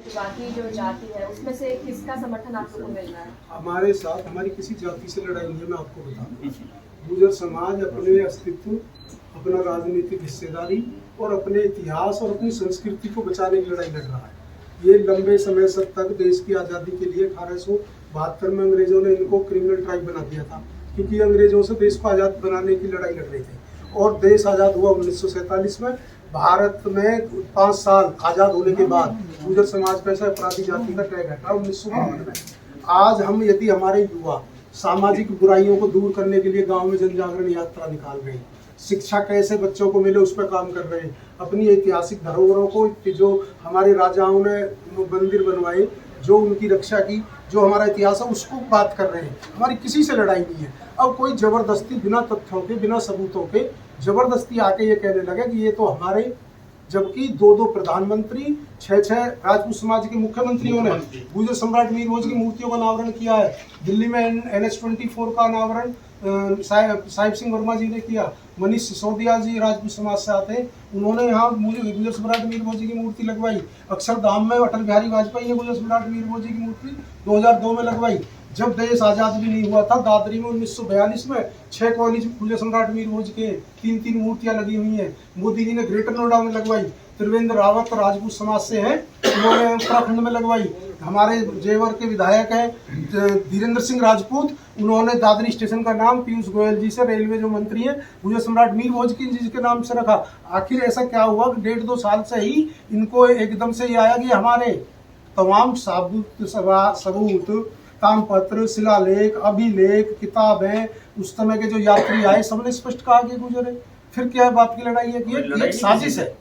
बाकी जो जाति है उसमें से किसका समर्थन आप लोगों को मिल रहा है? हमारे साथ हमारी किसी जाति से लड़ाई नहीं है। मैं आपको बताऊं, गुर्जर समाज अपने अस्तित्व, अपना राजनीतिक हिस्सेदारी और अपने इतिहास और अपनी संस्कृति को बचाने की लड़ाई लड़ रहा है। ये लंबे समय से तक देश की आज़ादी के लिए 1872 में अंग्रेजों ने इनको क्रिमिनल ट्राइब बना दिया था, क्योंकि अंग्रेजों से देश को आज़ाद बनाने की लड़ाई लड़ रहे थे। और देश आज़ाद हुआ 1947 में। भारत में 5 साल आज़ाद होने के बाद गुर्जर समाज पर अपराधी जाति का टैग हटा 1952 में। आज हम यदि हमारे युवा सामाजिक बुराइयों को दूर करने के लिए गांव में जन जागरण यात्रा निकाल रहे हैं, शिक्षा कैसे बच्चों को मिले उस पर काम कर रहे हैं, अपनी ऐतिहासिक धरोहरों को, जो हमारे राजाओं ने मंदिर बनवाए, जो उनकी रक्षा की, जो हमारा इतिहास है उसको बात कर रहे हैं। हमारी किसी से लड़ाई नहीं है। अब कोई जबरदस्ती बिना तथ्यों के, बिना सबूतों के जबरदस्ती आके ये कहने लगे कि ये तो हमारे, जबकि 2 प्रधानमंत्री, 6 राजपूत समाज के मुख्यमंत्रियों ने गुर्जर सम्राट मीर भोज की मूर्तियों का अनावरण किया है। दिल्ली में NH-24 का अनावरण साहिब सिंह वर्मा जी ने किया। मनीष सिसोदिया जी राजपूत समाज से आते हैं, उन्होंने यहाँ गुर्जर सम्राट मीर भोज की मूर्ति लगवाई। अक्षरधाम में अटल बिहारी वाजपेयी ने गुर्जर सम्राट मीर भोज की मूर्ति 2002 में लगवाई। जब देश आज़ाद भी नहीं हुआ था, दादरी में 1942 में 6 कॉलेज गुर्जर सम्राट मीर भोज के 3 मूर्तियां लगी हुई हैं। मोदी जी ने ग्रेटर नोएडा में लगवाई। त्रिवेंद्र रावत राजपूत समाज से हैं, उन्होंने उत्तराखंड में लगवाई। हमारे जेवर के विधायक हैं धीरेन्द्र सिंह राजपूत, उन्होंने दादरी स्टेशन का नाम पीयूष गोयल जी से, रेलवे जो मंत्री हैं, गुर्जर सम्राट मीर भोज की जी के नाम से रखा। आखिर ऐसा क्या हुआ कि 1.5-2 साल से ही इनको एकदम से ये आया कि हमारे तमाम सबूत, तामपत्र, शिलालेख, अभिलेख, किताबें, उस समय के जो यात्री आए सबने स्पष्ट कहा कि गुजरे। फिर क्या बात की लड़ाई है कि ये एक साजिश है।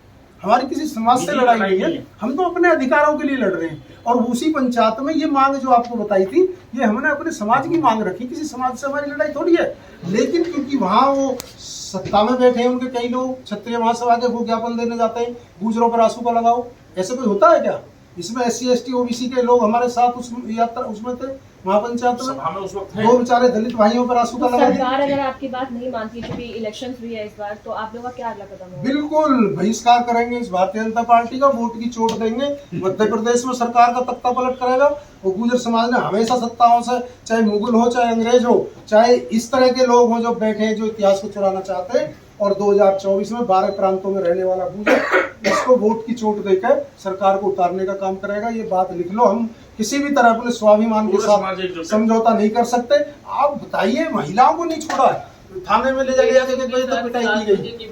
हमारी किसी समाज से लड़ाई नहीं है, हम तो अपने अधिकारों के लिए लड़ रहे हैं। और उसी पंचायत में ये मांग जो आपको बताई थी, ये हमने अपने समाज की मांग रखी, किसी समाज से हमारी लड़ाई थोड़ी है। लेकिन क्योंकि वहाँ वो सत्ता में बैठे हैं, उनके कई लोग क्षत्रिय महासभा के वो ज्ञापन देने जाते हैं, गुजरों पर आंसू का लगाओ, ऐसे कोई होता है क्या? इसमें SC ST OBC के लोग हमारे साथ उस यात्रा उसमें थे, महापंचायत में उस वक्त वो बेचारे दलित भाइयों पर आंसू का लगा। सरकार अगर आपकी बात नहीं मानती, क्योंकि इलेक्शंस भी है इस बार, तो आप लोगों का क्या अगला कदम होगा? बिल्कुल बहिष्कार करेंगे इस भारतीय जनता पार्टी का, वोट की चोट देंगे, मध्य प्रदेश में सरकार का तख्ता पलट करेगा। और गुर्जर समाज ने हमेशा सत्ताओं से, चाहे मुगल हो, चाहे अंग्रेज हो, चाहे इस तरह के लोग हों जो बैठे हैं, जो इतिहास को चुराना चाहते हैं, और 2024 में 12 प्रांतों में रहने वाला गुर्जर इसको वोट की चोट देकर सरकार को उतारने का काम करेगा। ये बात लिख लो, हम किसी भी तरह अपने स्वाभिमान के साथ समझौता नहीं कर सकते। आप बताइए, महिलाओं को नहीं छोड़ा है, थाने में ले जाके तो पिटाई की गई,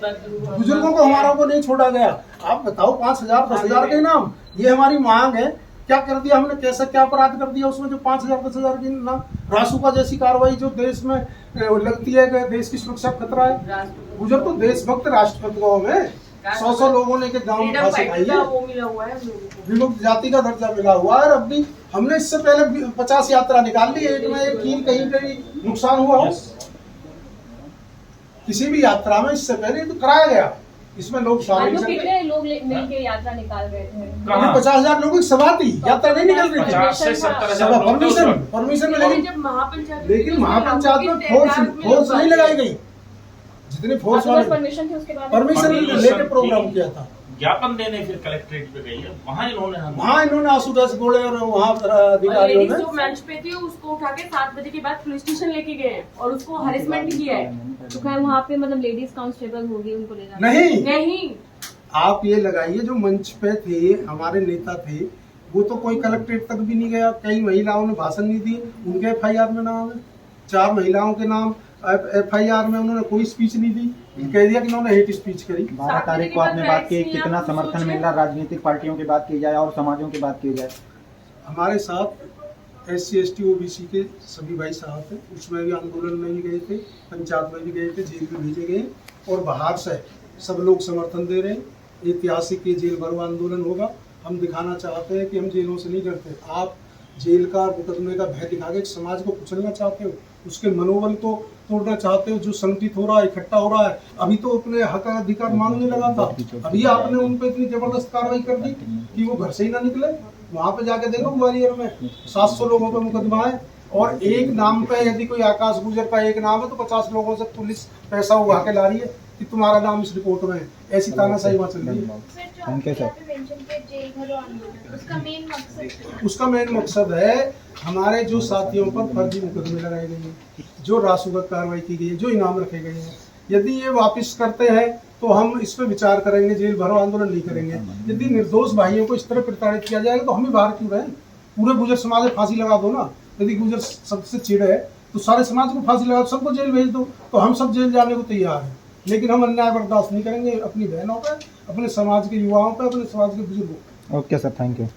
बुजुर्गों को हमारा को नहीं छोड़ा गया। आप बताओ, 5,000 10,000 के नाम, ये हमारी मांग है। क्या कर दिया हमने, कैसा क्या अपराध कर दिया उसमें जो 5,000 10,000 की नाम? रासुका जैसी कार्रवाई जो देश में लगती है कि देश की सुरक्षा खतरा है। गुजर तो देशभक्त राष्ट्रपति गाँव में 100 लोगों ने के गाँव में फांसी खाई है, विमुक्त जाति का दर्जा मिला हुआ है। अब भी हमने इससे पहले 50 यात्रा निकाल ली, एक में एक कील कहीं नुकसान हुआ हो किसी भी यात्रा में, इससे पहले तो कराया गया। इसमें लोग शामिल थे। कितने लोग मिलकर यात्रा निकाल रहे थे? 50,000 लोगों की सभा थी, यात्रा नहीं निकल रही थी। परमिशन में, लेकिन महापंचायत में फोर्स नहीं लगाई गई। जितने फोर्स परमिशन थी, उसके बाद परमिशन लेके प्रोग्राम किया था। ज्ञापन देने फिर कलेक्ट्रेट पे गई है, वहाँ इन्होंने आंसू-10 गोले और वहाँ अधिकारियों ने जो मंच पे थी उसको उठा के 7 बजे के बाद पुलिस स्टेशन लेके गए और उसको हरेसमेंट किया है। तो खैर वहाँ पे मतलब लेडीज कांस्टेबल होगी, उनको ले जाना नहीं। आप ये लगाइए, जो मंच पे थे हमारे नेता थे, वो तो कोई कलेक्ट्रेट तक भी नहीं गया। कई महिलाओं ने भाषण नहीं दिए, उनके FIR में नाम है। 4 महिलाओं के नाम FIR में, उन्होंने कोई स्पीच नहीं दी, कह दिया कि उन्होंने हेट स्पीच करी। 12 तारीख को आपने बात की, कितना समर्थन मिल रहा राजनीतिक पार्टियों की बात की जाए और समाजों की बात की जाए? हमारे साथ SC ST OBC के सभी भाई साहब थे, उसमें भी आंदोलन में भी गए थे, पंचायत में भी गए थे, जेल में भेजे गए, और बाहर से सब लोग समर्थन दे रहे हैं। ऐतिहासिक जेल भरो आंदोलन होगा। हम दिखाना चाहते हैं कि हम जेलों से नहीं डरते। आप जेल का, मुकदमे का भय दिखा के समाज को कुचलना चाहते हो, उसके मनोबल को तोड़ना चाहते हो, जो संगठित हो रहा है, इकट्ठा हो रहा है। अभी तो अपने हक अधिकार मांगने लगा था, अभी आपने उन पे इतनी जबरदस्त कार्रवाई कर दी कि वो घर से ही ना निकले। वहां पे जाके देखो, ग्वालियर में 700 लोगों पे मुकदमा है, और एक नाम पे यदि कोई आकाश गुर्जर का एक नाम है तो 50 लोगों से पुलिस पैसा उगा के ला रही है। कि तुम्हारा नाम इस रिपोर्ट में है। ऐसी तानाशाही वहाँ चल रही है। Thank you sir. उसका मेन मकसद है हमारे जो साथियों पर फर्जी मुकदमे लगाए गए हैं, जो रासुगत कार्रवाई की गई है, जो इनाम रखे गए हैं, यदि ये वापस करते हैं तो हम इस पर विचार करेंगे, जेल भरो आंदोलन नहीं करेंगे। यदि निर्दोष भाइयों को इस तरह प्रताड़ित किया जाएगा तो हम ही बाहर क्यों रहें? पूरे गुजर समाज में फांसी लगा दो ना। यदि गुजर सबसे चिढ़ है तो सारे समाज को फांसी लगा दो, सबको जेल भेज दो, तो हम सब जेल जाने को तैयार हैं। लेकिन हम अन्याय बर्दाश्त नहीं करेंगे अपनी बहनों पर, अपने समाज के युवाओं पर, अपने समाज के बुजुर्गों पर। Okay sir, thank you.